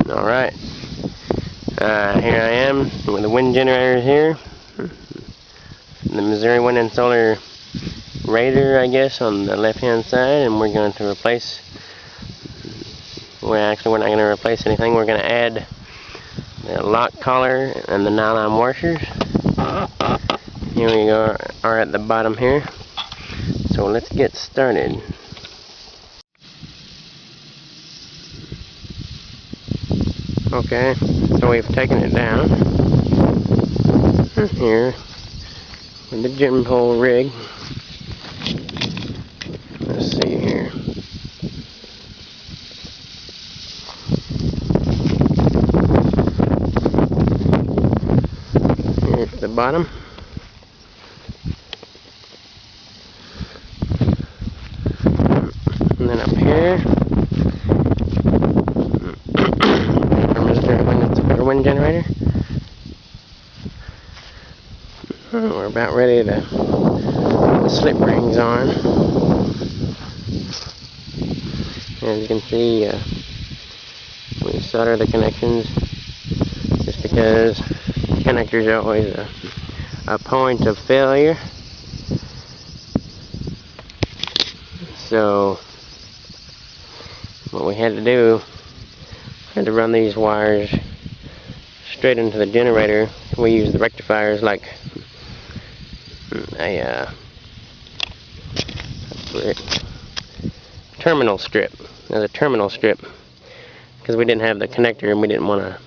Alright, here I am with the wind generator here. The Missouri Wind and Solar Raider, I guess, on the left hand side, and we're going to replace, we're not going to replace anything. We're going to add the lock collar and the nylon washers. Here we go, are at the bottom here. So let's get started. Okay, so we've taken it down here with the gym pole rig. Let's see here. Here's the bottom. And then up here, our wind generator. We're about ready to put the slip rings on. As you can see, we solder the connections just because connectors are always a point of failure. So what we had to do, had to run these wires straight into the generator. We use the rectifiers like a terminal strip. As a terminal strip, because we didn't have the connector and we didn't want to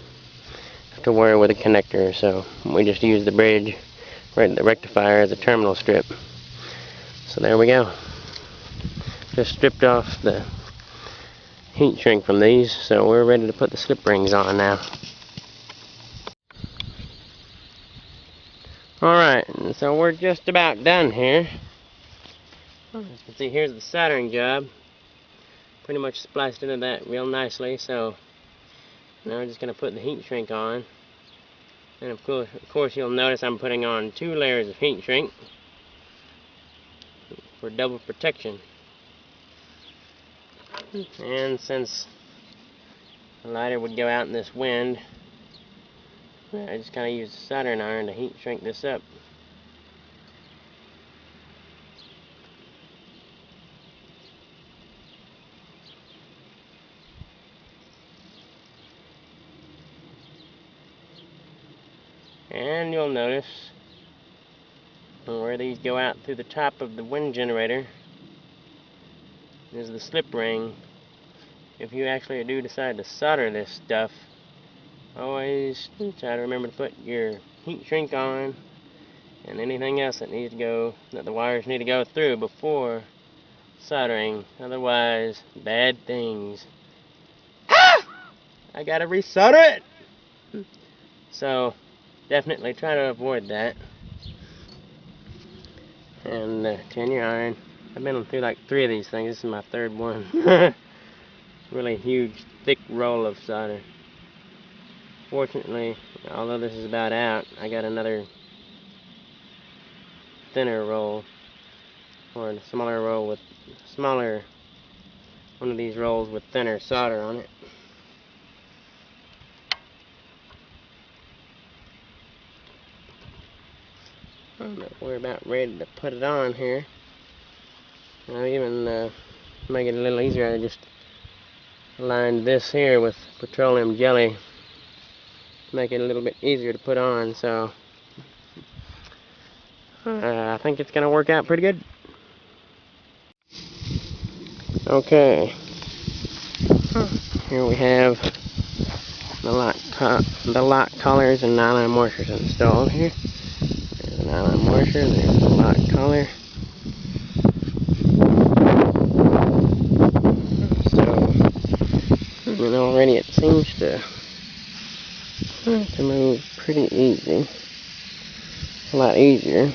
have to worry with a connector, so we just used the bridge, right, the rectifier as a terminal strip. So there we go. Just stripped off the heat shrink from these, so we're ready to put the slip rings on now. Alright, so we're just about done here. As you can see, here's the soldering job. Pretty much spliced into that real nicely, so now we're just going to put the heat shrink on. And of course you'll notice I'm putting on 2 layers of heat shrink for double protection. And since the lighter would go out in this wind, I just kind of used a soldering iron to heat shrink this up. And you'll notice where these go out through the top of the wind generator is the slip ring. If you actually do decide to solder this stuff, always try to remember to put your heat shrink on and anything else that needs to go, that the wires need to go through before soldering. Otherwise, bad things. Ah! I gotta resolder it! So definitely try to avoid that. And tin your iron. I've been through like 3 of these things. This is my 3rd one. Really huge, thick roll of solder. Fortunately, although this is about out, I got another thinner roll, or a smaller roll with one of these rolls with thinner solder on it. We're about ready to put it on here. I'll even make it a little easier. I just lined this here with petroleum jelly to make it a little bit easier to put on. So I think it's going to work out pretty good. Okay, here we have the lock collars and nylon washers installed here. There's the nylon washer, there's the lock collar. So, and already it seems to move pretty easy. A lot easier.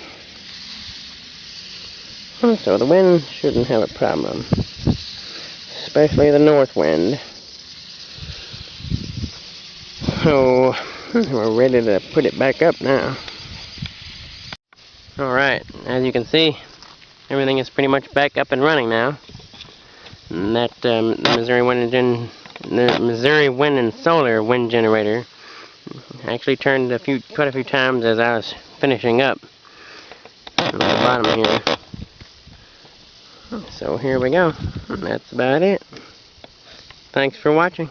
So the wind shouldn't have a problem, especially the north wind. So we're ready to put it back up now. Alright, as you can see, everything is pretty much back up and running now. And that the Missouri Wind and The Missouri Wind and Solar wind generator. Actually turned quite a few times as I was finishing up at the bottom here. So here we go. That's about it. Thanks for watching.